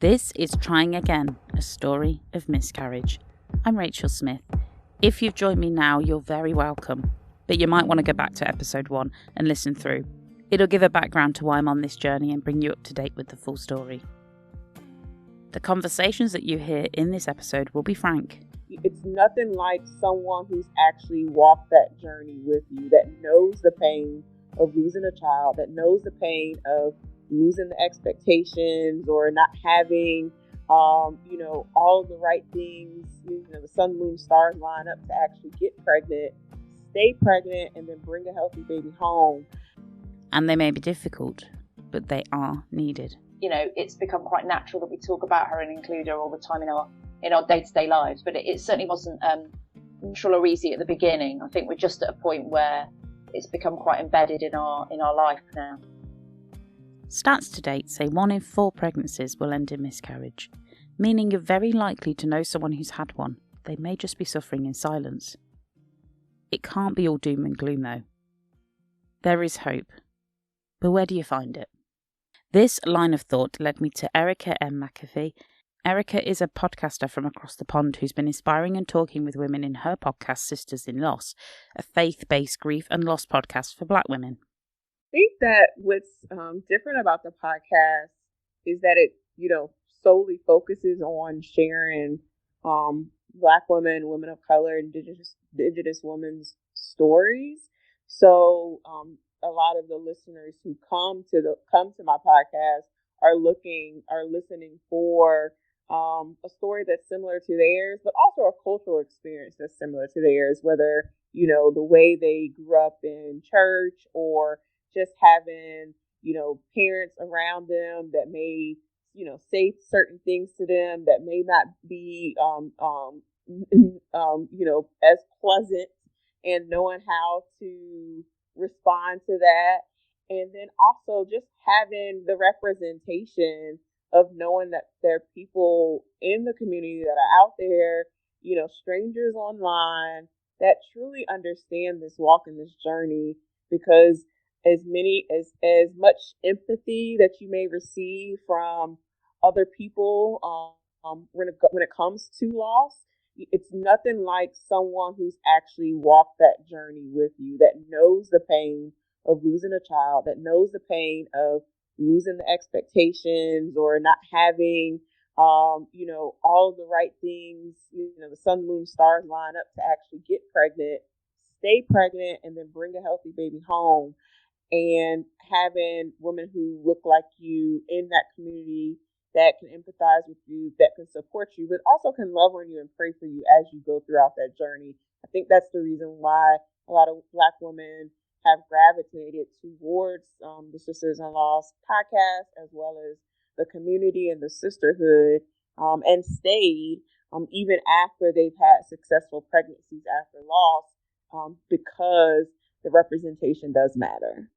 This is Trying Again, a story of miscarriage. I'm Rachel Smith. If you've joined me now, you're very welcome, but you might want to go back to episode 1 and listen through. It'll give a background to why I'm on this journey and bring you up to date with the full story. The conversations that you hear in this episode will be frank. It's nothing like someone who's actually walked that journey with you, that knows the pain of losing a child, that knows the pain of losing the expectations or not having, all the right things, the sun, moon, stars line up to actually get pregnant, stay pregnant, and then bring a healthy baby home. And they may be difficult, but they are needed. It's become quite natural that we talk about her and include her all the time in our day-to-day lives, but it certainly wasn't natural or easy at the beginning. I think we're just at a point where it's become quite embedded in our life now. Stats to date say 1 in 4 pregnancies will end in miscarriage, meaning you're very likely to know someone who's had one. They may just be suffering in silence. It can't be all doom and gloom though. There is hope. But where do you find it? This line of thought led me to Erica M. McAfee. Erica is a podcaster from across the pond who's been inspiring and talking with women in her podcast Sisters in Loss, a faith-based grief and loss podcast for Black women. I think that what's different about the podcast is that it, solely focuses on sharing Black women, women of color, indigenous women's stories. So a lot of the listeners who come to my podcast are listening for a story that's similar to theirs, but also a cultural experience that's similar to theirs, whether, the way they grew up in church or just having, parents around them that may, say certain things to them that may not be, as pleasant, and knowing how to respond to that. And then also just having the representation of knowing that there are people in the community that are out there, strangers online that truly understand this walk and this journey, because as much empathy that you may receive from other people when it comes to loss, it's nothing like someone who's actually walked that journey with you, that knows the pain of losing a child, that knows the pain of losing the expectations or not having, all the right things, the sun, moon, stars line up to actually get pregnant, stay pregnant, and then bring a healthy baby home. And having women who look like you in that community that can empathize with you, that can support you, but also can love on you and pray for you as you go throughout that journey. I think that's the reason why a lot of Black women have gravitated towards the Sisters in Loss podcast, as well as the community and the sisterhood, and stayed even after they've had successful pregnancies after loss, because the representation does matter.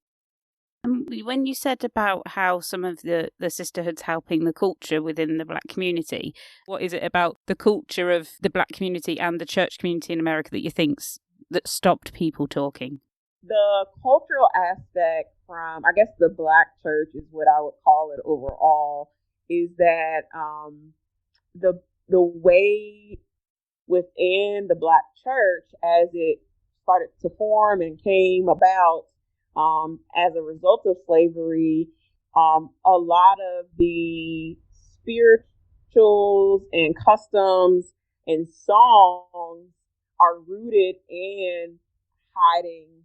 When you said about how some of the sisterhoods helping the culture within the Black community, what is it about the culture of the Black community and the church community in America that you think that stopped people talking? The cultural aspect from, I guess, the Black church is what I would call it overall, is that the way within the Black church, as it started to form and came about, as a result of slavery, a lot of the spirituals and customs and songs are rooted in hiding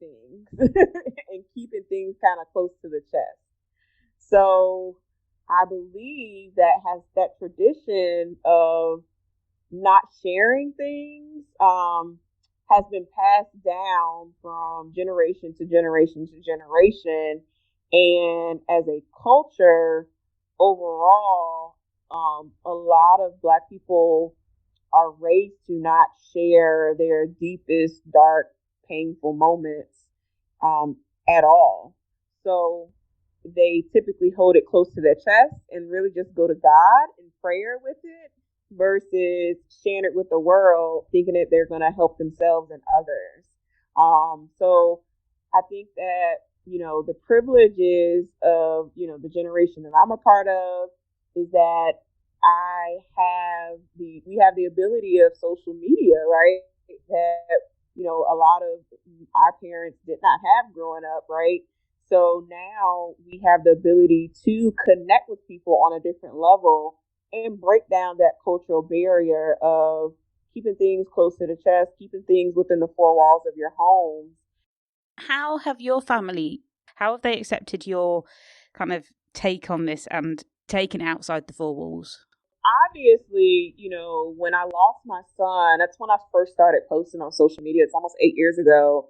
things and keeping things kind of close to the chest. So I believe that tradition of not sharing things has been passed down from generation to generation to generation. And as a culture overall, a lot of Black people are raised to not share their deepest, dark, painful moments at all. So they typically hold it close to their chest and really just go to God in prayer with it, versus sharing it with the world, thinking that they're going to help themselves and others. So I think that the privileges of, the generation that I'm a part of is that we have the ability of social media, right? That, a lot of our parents did not have growing up, right? So now we have the ability to connect with people on a different level and break down that cultural barrier of keeping things close to the chest, keeping things within the four walls of your homes. How have they accepted your kind of take on this and taken it outside the four walls? Obviously, when I lost my son, that's when I first started posting on social media. It's almost 8 years ago.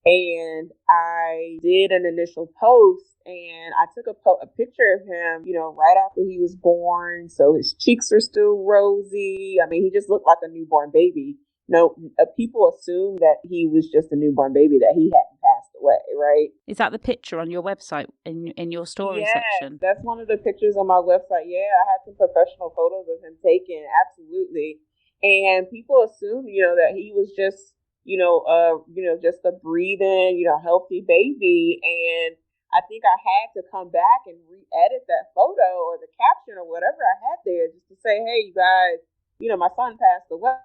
And I did an initial post and I took a picture of him, right after he was born. So his cheeks are still rosy. I mean, he just looked like a newborn baby. No, people assume that he was just a newborn baby, that he hadn't passed away, right? Is that the picture on your website in your story section? That's one of the pictures on my website. Yeah, I had some professional photos of him taken, absolutely. And people assume, that he was just, just a breathing, healthy baby. And I think I had to come back and re-edit that photo or the caption or whatever I had there just to say, hey, you guys, my son passed away.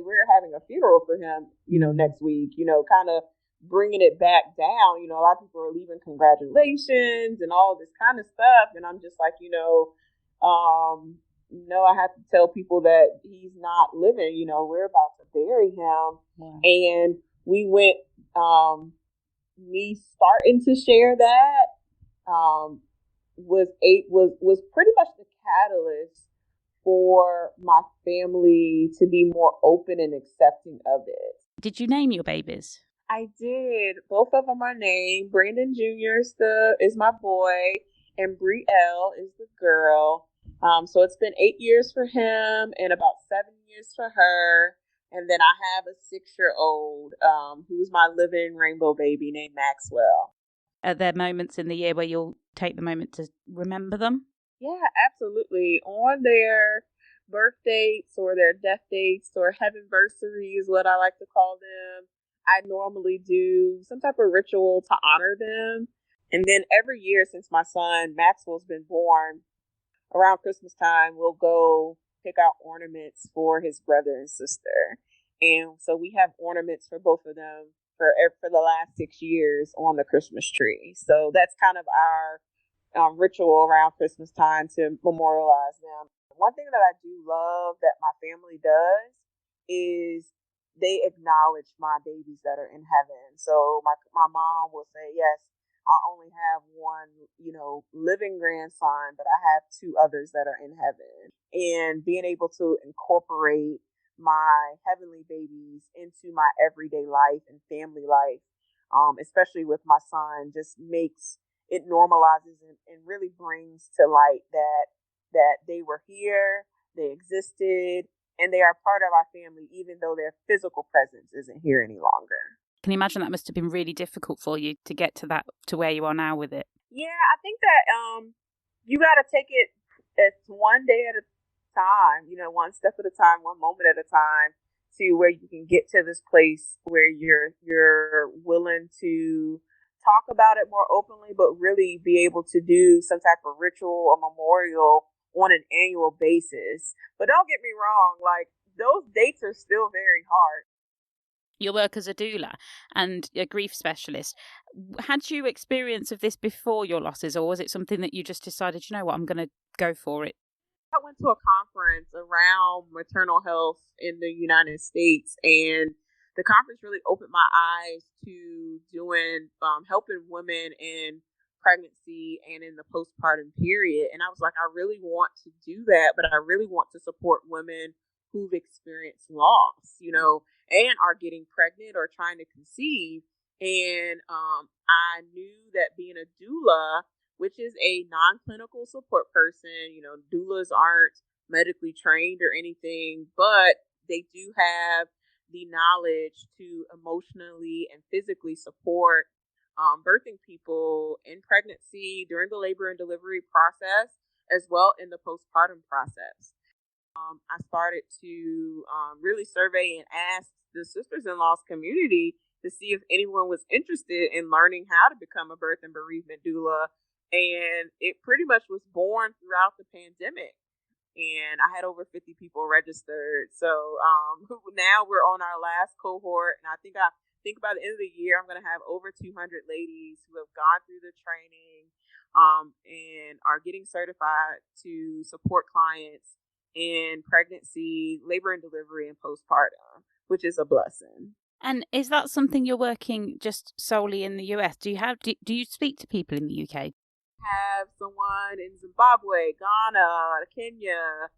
We're having a funeral for him, next week, kind of bringing it back down. A lot of people are leaving congratulations and all this kind of stuff. And I'm just like, I have to tell people that he's not living, we're about to bury him. Yeah. And we went, me starting to share that, was pretty much the catalyst for my family to be more open and accepting of it. Did you name your babies? I did. Both of them are named. Brandon Jr. is my boy, and Brielle is the girl. So it's been 8 years for him and about 7 years for her. And then I have a 6-year-old who's my living rainbow baby named Maxwell. Are there moments in the year where you'll take the moment to remember them? Yeah, absolutely. On their birth dates or their death dates or heavenversary is what I like to call them, I normally do some type of ritual to honor them. And then every year since my son Maxwell's been born, around Christmas time, we'll go pick out ornaments for his brother and sister. And so we have ornaments for both of them for the last 6 years on the Christmas tree. So that's kind of our ritual around Christmas time to memorialize them. One thing that I do love that my family does is they acknowledge my babies that are in heaven. So my mom will say, yes, I only have one, living grandson, but I have 2 others that are in heaven. And being able to incorporate my heavenly babies into my everyday life and family life, especially with my son, just makes it normalizes and really brings to light that they were here, they existed, and they are part of our family, even though their physical presence isn't here any longer. Can you imagine that must have been really difficult for you to get to where you are now with it? Yeah, I think that you got to take it as one day at a time, one step at a time, one moment at a time, to where you can get to this place where you're willing to talk about it more openly, but really be able to do some type of ritual or memorial on an annual basis. But don't get me wrong, like those dates are still very hard. Your work as a doula and a grief specialist, had you experience of this before your losses, or was it something that you just decided, I'm going to go for it? I went to a conference around maternal health in the United States, and the conference really opened my eyes to doing helping women in pregnancy and in the postpartum period. And I was like, I really want to do that, but I really want to support women who've experienced loss, and are getting pregnant or trying to conceive. And I knew that being a doula, which is a non-clinical support person, doulas aren't medically trained or anything, but they do have the knowledge to emotionally and physically support birthing people in pregnancy, during the labor and delivery process, as well in the postpartum process. I started to really survey and ask the sisters-in-law's community, to see if anyone was interested in learning how to become a birth and bereavement doula. And it pretty much was born throughout the pandemic. And I had over 50 people registered. So now we're on our last cohort. And I think by the end of the year, I'm going to have over 200 ladies who have gone through the training and are getting certified to support clients in pregnancy, labor and delivery, and postpartum, which is a blessing. And is that something you're working just solely in the US? Do you speak to people in the UK? Have someone in Zimbabwe, Ghana, Kenya,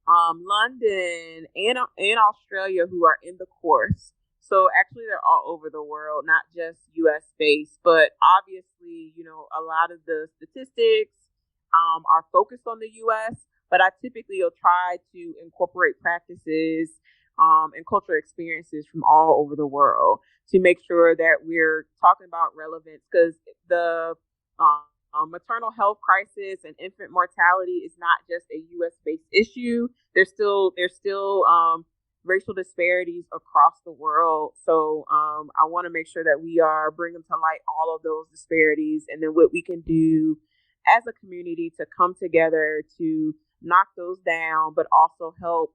London, and Australia who are in the course. So actually, they're all over the world, not just U.S. based. But obviously, a lot of the statistics are focused on the U.S. But I typically will try to incorporate practices and cultural experiences from all over the world to make sure that we're talking about relevance, because the maternal health crisis and infant mortality is not just a U.S. based issue. There's still racial disparities across the world. So I want to make sure that we are bringing to light all of those disparities, and then what we can do as a community to come together to knock those down, but also help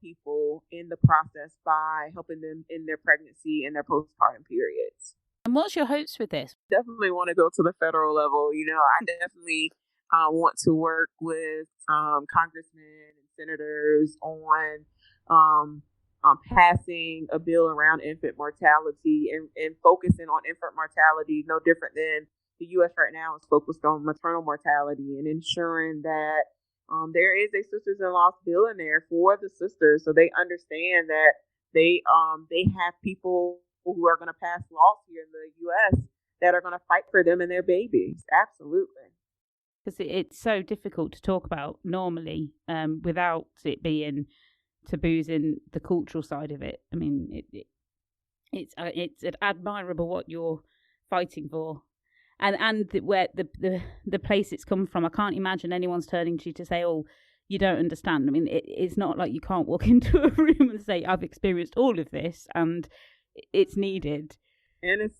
people in the process by helping them in their pregnancy and their postpartum periods. And what's your hopes with this? Definitely want to go to the federal level. I definitely want to work with congressmen and senators on passing a bill around infant mortality and focusing on infant mortality, no different than the U.S. right now is focused on maternal mortality, and ensuring that there is a sisters-in-law bill in there for the sisters, so they understand that they have people who are going to pass laws here in the U.S. that are going to fight for them and their babies. Absolutely. Because it's so difficult to talk about normally without it being taboos in the cultural side of it. I mean, it's admirable what you're fighting for, and where the place it's come from. I can't imagine anyone's turning to you to say, "Oh, you don't understand." I mean, it's not like you can't walk into a room and say, "I've experienced all of this," and it's needed. And it's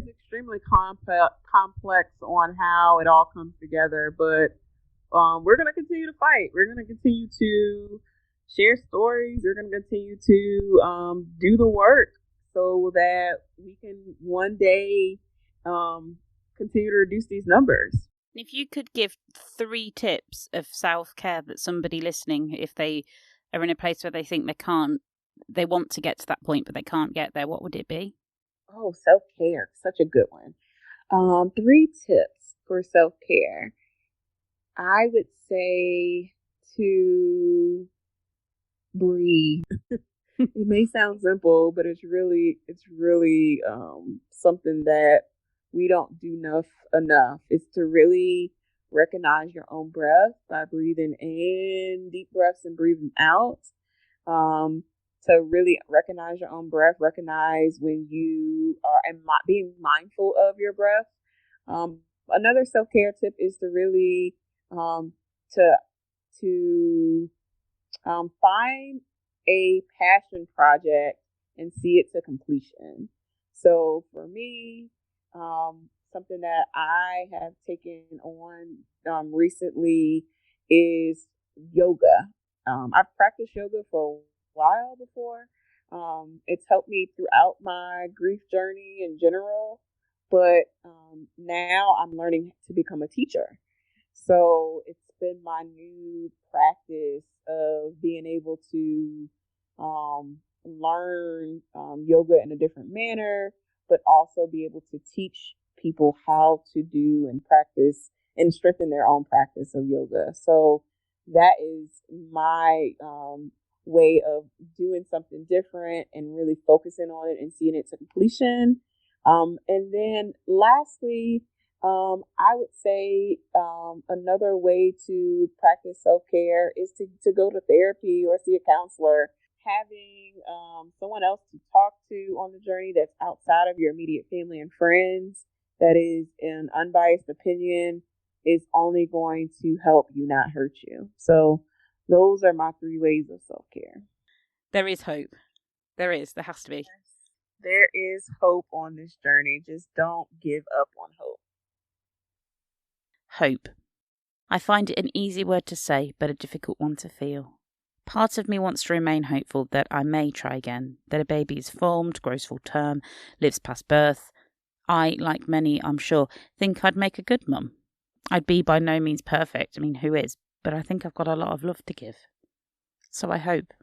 extremely complex on how it all comes together. But we're going to continue to fight. We're going to continue to share stories. We're going to continue to do the work so that we can one day continue to reduce these numbers. If you could give 3 tips of self-care that somebody listening, if they are in a place where they think they want to get to that point, but they can't get there, what would it be? Oh, self-care. Such a good one. 3 tips for self-care. I would say to breathe. It may sound simple, but it's really something that we don't do enough. It's to really recognize your own breath by breathing in deep breaths and breathing out. To really recognize your own breath, recognize when you are being mindful of your breath. Another self-care tip is to really to find a passion project and see it to completion. So for me, something that I have taken on recently is yoga. I've practiced yoga for a while before. It's helped me throughout my grief journey in general, but now I'm learning to become a teacher. So it's been my new practice of being able to learn yoga in a different manner, but also be able to teach people how to do and practice and strengthen their own practice of yoga. So that is my way of doing something different and really focusing on it and seeing it to completion. And then lastly, I would say another way to practice self-care is to go to therapy or see a counselor. Having someone else to talk to on the journey that's outside of your immediate family and friends, that is an unbiased opinion, is only going to help you, not hurt you. So those are my 3 ways of self-care. There is hope. There has to be. There is hope on this journey. Just don't give up on hope. Hope. I find it an easy word to say, but a difficult one to feel. Part of me wants to remain hopeful that I may try again, that a baby is formed, grows full term, lives past birth. I, like many, I'm sure, think I'd make a good mum. I'd be by no means perfect, I mean, who is? But I think I've got a lot of love to give. So I hope.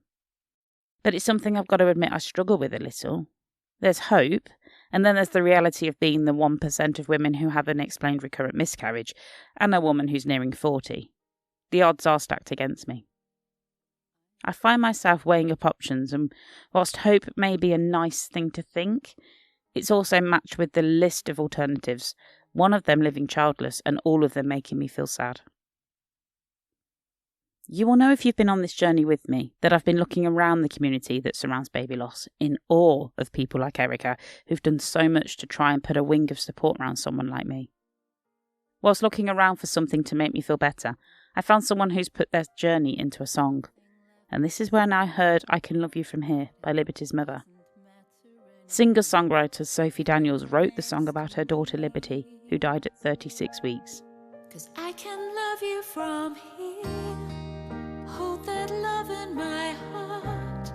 But it's something I've got to admit I struggle with a little. There's hope, and then there's the reality of being the 1% of women who have an explained recurrent miscarriage, and a woman who's nearing 40. The odds are stacked against me. I find myself weighing up options, and whilst hope may be a nice thing to think, it's also matched with the list of alternatives, one of them living childless, and all of them making me feel sad. You will know if you've been on this journey with me that I've been looking around the community that surrounds baby loss in awe of people like Erica who've done so much to try and put a wing of support around someone like me. Whilst looking around for something to make me feel better, I found someone who's put their journey into a song. And this is when I heard I Can Love You From Here by Liberty's mother. Singer-songwriter Sophie Daniels wrote the song about her daughter Liberty, who died at 36 weeks. 'Cause I can love you from here. Hold that love in my heart.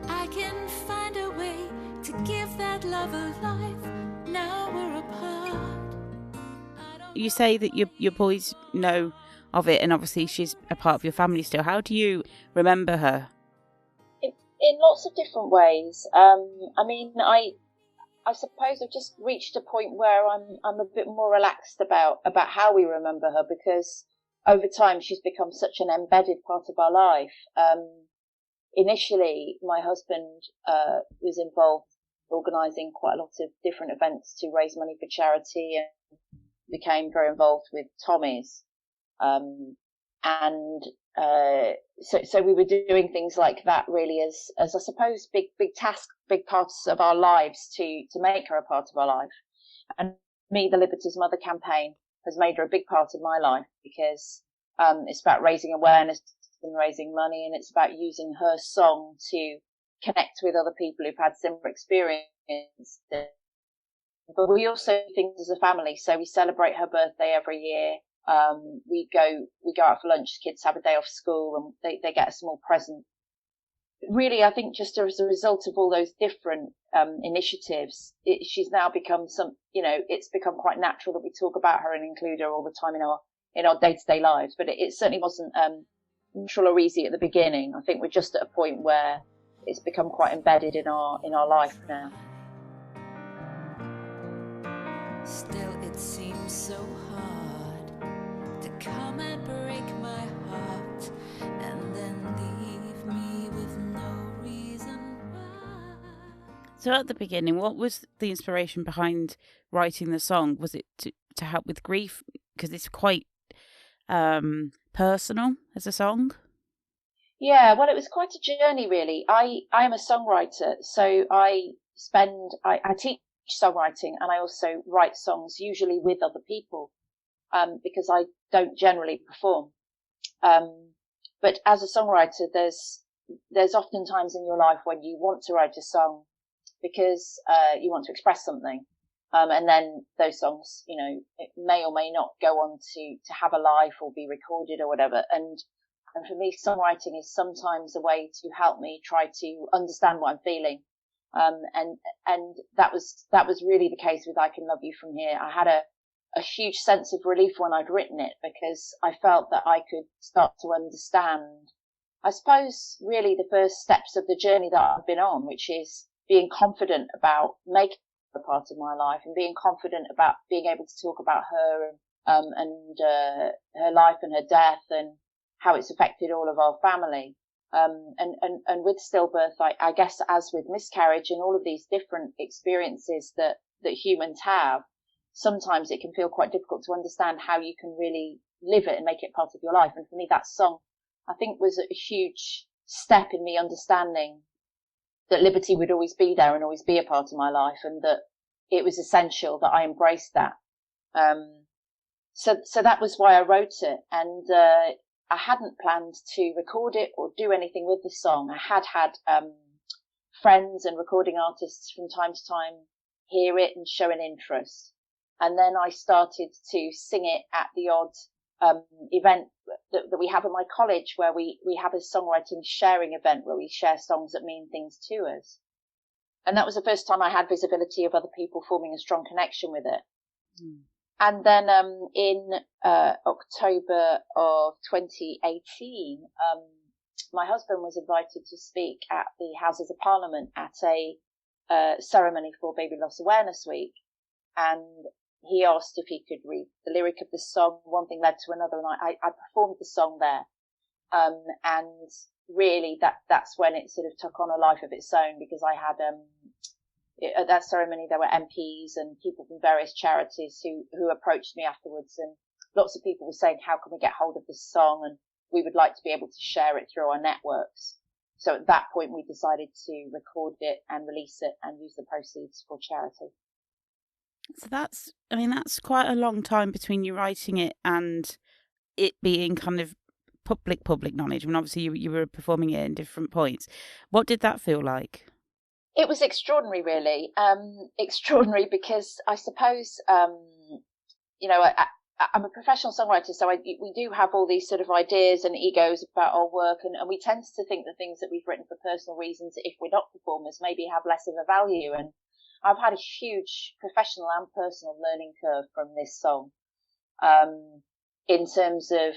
I can find a way to give that love a life. Now we're apart. You say that your boys know of it, and obviously she's a part of your family still. How do you remember her? In lots of different ways. I suppose I've just reached a point where I'm a bit more relaxed about how we remember her, because over time she's become such an embedded part of our life. Initially, my husband was involved organising quite a lot of different events to raise money for charity, and became very involved with Tommy's. So we were doing things like that really as I suppose big tasks, big parts of our lives to make her a part of our life. And me, the Liberty's Mother campaign has made her a big part of my life, because it's about raising awareness and raising money, and it's about using her song to connect with other people who've had similar experiences. But we also do things as a family, so we celebrate her birthday every year. We go out for lunch. Kids have a day off school, and they get a small present. Really, I think just as a result of all those different initiatives, she's now become it's become quite natural that we talk about her and include her all the time in our day-to-day lives. But it certainly wasn't natural or easy at the beginning. I think we're just at a point where it's become quite embedded in our life now. Still, it seems so hard to come and break my heart, and then leave me with no reason why. So at the beginning, what was the inspiration behind writing the song? Was it to help with grief? Because it's quite personal as a song. Yeah, well, it was quite a journey, really. I am a songwriter, so I teach songwriting, and I also write songs usually with other people, because I don't generally perform. But as a songwriter, there's often times in your life when you want to write a song because you want to express something, and then those songs, it may or may not go on to have a life or be recorded or whatever. And for me, songwriting is sometimes a way to help me try to understand what I'm feeling. And that was really the case with I Can Love You From Here. I had a huge sense of relief when I'd written it, because I felt that I could start to understand, I suppose, really the first steps of the journey that I've been on, which is being confident about making her a part of my life, and being confident about being able to talk about her and her life and her death and how it's affected all of our family. And with stillbirth, I guess, as with miscarriage and all of these different experiences that humans have, sometimes it can feel quite difficult to understand how you can really live it and make it part of your life. And for me, that song, I think, was a huge step in me understanding that liberty would always be there and always be a part of my life, and that it was essential that I embraced that. So that was why I wrote it. And I hadn't planned to record it or do anything with the song. I had friends and recording artists from time to time hear it and show an interest. And then I started to sing it at the odd event that we have at my college, where we have a songwriting sharing event where we share songs that mean things to us. And that was the first time I had visibility of other people forming a strong connection with it. Mm. And then in October of 2018, my husband was invited to speak at the Houses of Parliament at a ceremony for Babyloss Awareness Week. And he asked if he could read the lyric of the song. One thing led to another, and I performed the song there. And really, that's when it sort of took on a life of its own, because I had at that ceremony there were MPs and people from various charities who approached me afterwards, and lots of people were saying, how can we get hold of this song, and we would like to be able to share it through our networks. So at that point we decided to record it and release it and use the proceeds for charity. So that's quite a long time between you writing it and it being kind of public knowledge. I mean, obviously you were performing it in different points. What did that feel like? It was extraordinary, really. Extraordinary because I suppose, I'm a professional songwriter, so we do have all these sort of ideas and egos about our work, and we tend to think the things that we've written for personal reasons, if we're not performers, maybe have less of a value. And I've had a huge professional and personal learning curve from this song, in terms of,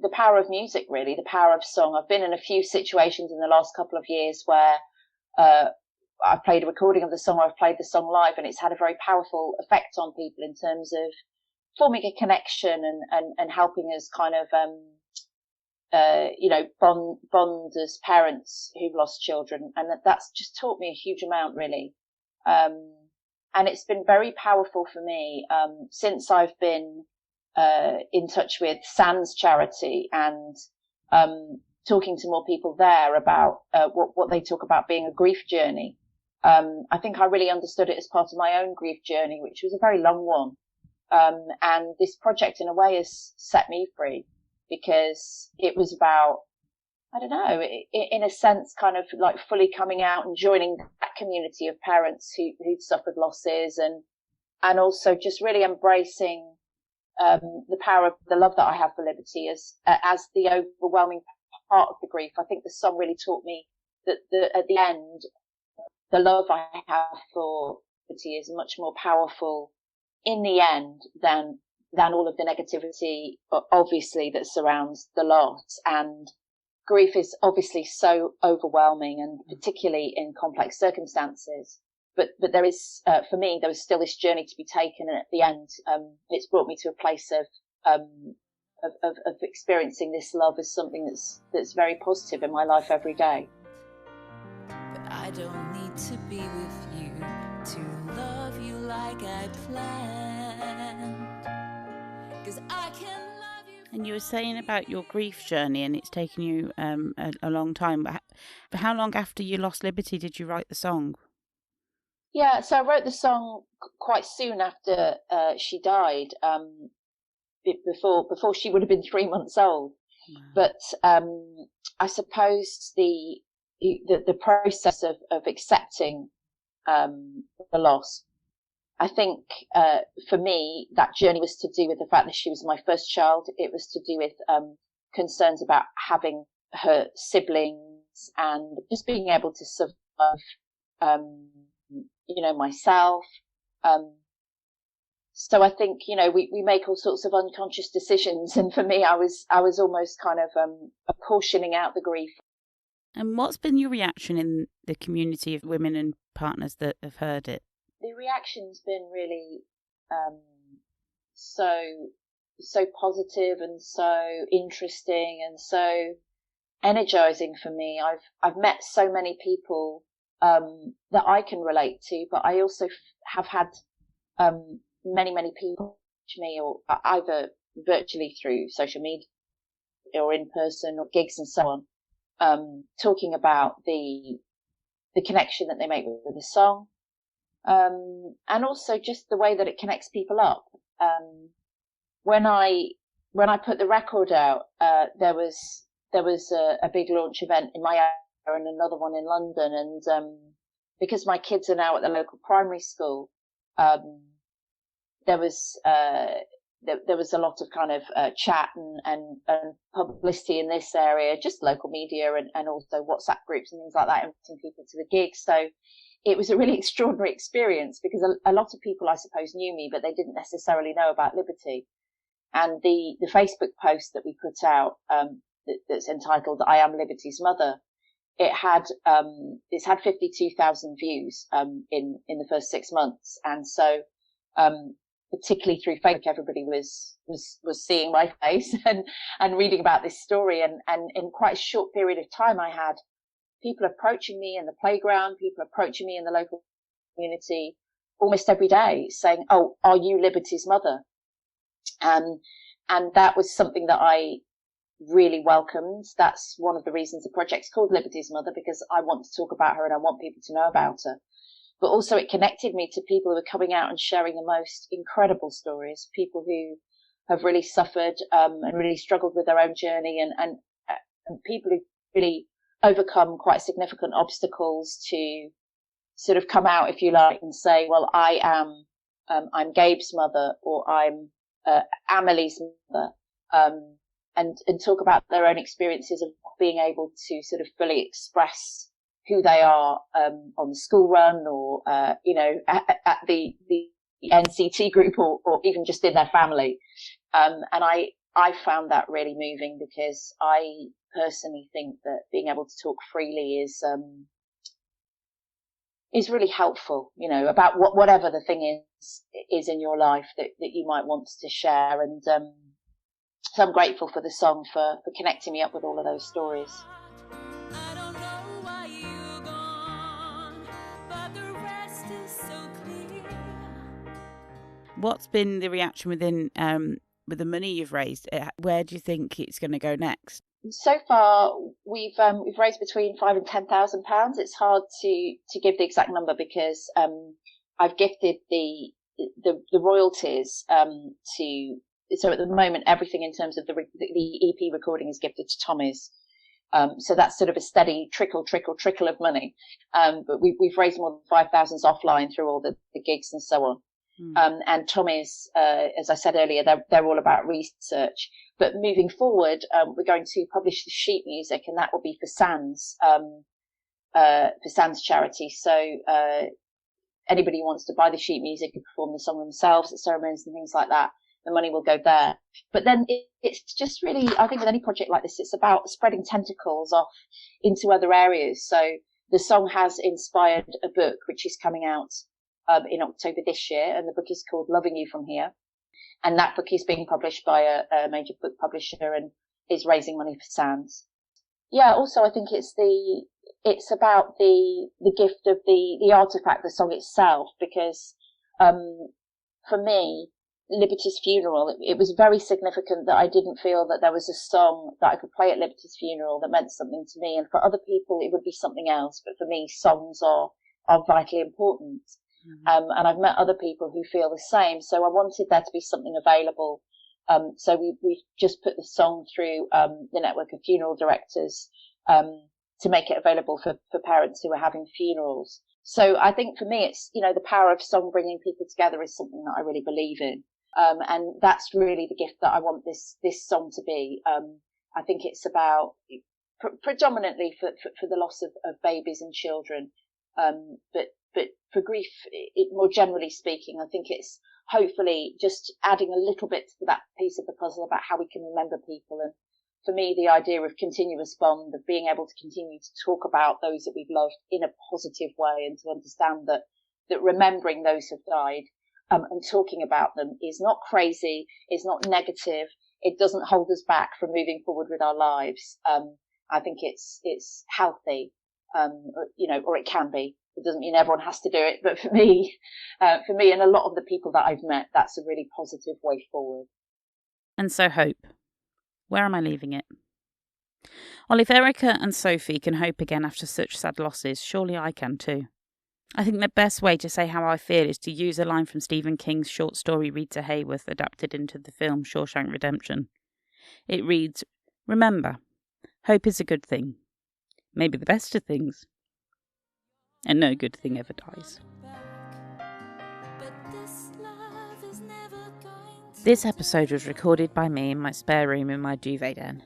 the power of music, really, the power of song. I've been in a few situations in the last couple of years where I've played a recording of the song, or I've played the song live, and it's had a very powerful effect on people in terms of forming a connection and helping us kind of, bond as parents who've lost children. And that's just taught me a huge amount, really. And it's been very powerful for me, since I've been, in touch with SANS charity and, talking to more people there about, what they talk about being a grief journey. I think I really understood it as part of my own grief journey, which was a very long one. And this project in a way has set me free, because it was about, I don't know, in a sense, kind of like fully coming out and joining that community of parents who'd suffered losses, and also just really embracing, the power of the love that I have for Liberty as the overwhelming part of the grief. I think the song really taught me that at the end, the love I have for Liberty is much more powerful in the end than all of the negativity, obviously, that surrounds the loss. And grief is obviously so overwhelming, and particularly in complex circumstances. But there is, for me, there was still this journey to be taken, and at the end, it's brought me to a place of experiencing this love as something that's very positive in my life every day. But I don't need to be with you to love you like I planned, 'cause I can love you. And you were saying about your grief journey, and it's taken you a long time. But how long after you lost Liberty did you write the song? Yeah, so I wrote the song quite soon after she died, before she would have been 3 months old. Wow. But I suppose the process of accepting the loss, I think for me that journey was to do with the fact that she was my first child. It was to do with concerns about having her siblings and just being able to survive, myself. So I think, we make all sorts of unconscious decisions. And for me, I was almost kind of apportioning out the grief. And what's been your reaction in the community of women and partners that have heard it? The reaction's been really so positive and so interesting and so energizing for me. I've met so many people that I can relate to, but I also have had many people to me, or either virtually through social media or in person or gigs and so on, talking about the connection that they make with the song, and also just the way that it connects people up. When I put the record out, there was a big launch event in my and another one in London. And because my kids are now at the local primary school, there was a lot of kind of chat and publicity in this area, just local media and also WhatsApp groups and things like that, inviting people to the gigs. So it was a really extraordinary experience because a lot of people, I suppose, knew me, but they didn't necessarily know about Liberty. And the Facebook post that we put out, that's entitled "I Am Liberty's Mother," it's had 52,000 views in the first 6 months, and so particularly through Facebook, everybody was seeing my face and reading about this story, and in quite a short period of time, I had people approaching me in the playground, people approaching me in the local community, almost every day, saying, "Oh, are you Liberty's mother?" And that was something that I really welcomed. That's one of the reasons the project's called Liberty's Mother, because I want to talk about her and I want people to know about her. But also it connected me to people who are coming out and sharing the most incredible stories, people who have really suffered and really struggled with their own journey, and people who really overcome quite significant obstacles to sort of come out, if you like, and say, well, I'm Gabe's mother, or I'm Amelie's mother, and talk about their own experiences of being able to sort of fully express who they are on the school run, or at the NCT group, or even just in their family. And I found that really moving, because I personally think that being able to talk freely is really helpful, about whatever the thing is in your life that you might want to share. And so I'm grateful for the song for connecting me up with all of those stories. I don't know why you're gone, but the rest is so clear. What's been the reaction within with the money you've raised? Where do you think it's going to go next? So far, we've raised between £5,000 and £10,000. It's hard to give the exact number, because I've gifted the royalties to. So at the moment, everything in terms of the EP recording is gifted to Tommy's. So that's sort of a steady trickle of money. But we've raised more than 5,000 offline through all the gigs and so on. And Tommy's, as I said earlier, they're all about research. But moving forward, we're going to publish the sheet music, and that will be for SANS charity. So anybody who wants to buy the sheet music and perform the song themselves at ceremonies and things like that, the money will go there. But then it's just really, I think with any project like this, it's about spreading tentacles off into other areas. So the song has inspired a book which is coming out in October this year, and the book is called Loving You From Here. And that book is being published by a major book publisher and is raising money for SANS. Yeah, also I think it's about the gift of the artifact, the song itself, because for me, Liberty's funeral, it was very significant that I didn't feel that there was a song that I could play at Liberty's funeral that meant something to me. And for other people, it would be something else. But for me, songs are vitally important. Mm-hmm. And I've met other people who feel the same. So I wanted there to be something available. So we've just put the song through the network of funeral directors to make it available for parents who are having funerals. So I think for me, it's, the power of song bringing people together is something that I really believe in. And that's really the gift that I want this song to be. I think it's about predominantly for the loss of babies and children. But for grief, more generally speaking, I think it's hopefully just adding a little bit to that piece of the puzzle about how we can remember people. And for me, the idea of continuous bond, of being able to continue to talk about those that we've loved in a positive way, and to understand that remembering those who've died and talking about them is not crazy, is not negative. It doesn't hold us back from moving forward with our lives. I think it's healthy, or it can be. It doesn't mean everyone has to do it, but for me and a lot of the people that I've met, that's a really positive way forward. And so hope. Where am I leaving it? Well, if Erica and Sophie can hope again after such sad losses, surely I can too. I think the best way to say how I feel is to use a line from Stephen King's short story Rita Hayworth adapted into the film Shawshank Redemption. It reads, "Remember, hope is a good thing. maybe the best of things. And no good thing ever dies. This episode was recorded by me in my spare room in my duvet den.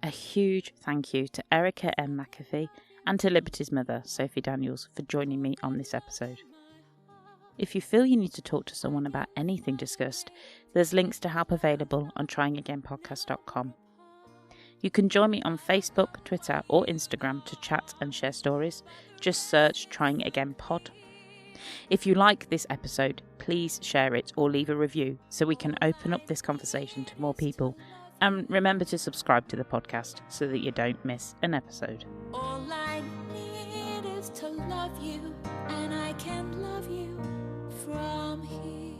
A huge thank you to Erica M. McAfee and to Liberty's mother, Sophie Daniels, for joining me on this episode. If you feel you need to talk to someone about anything discussed, there's links to help available on tryingagainpodcast.com. You can join me on Facebook, Twitter or Instagram to chat and share stories. Just search Trying Again Pod. If you like this episode, please share it or leave a review so we can open up this conversation to more people. And remember to subscribe to the podcast so that you don't miss an episode. All I need is to love you, and I can love you from here.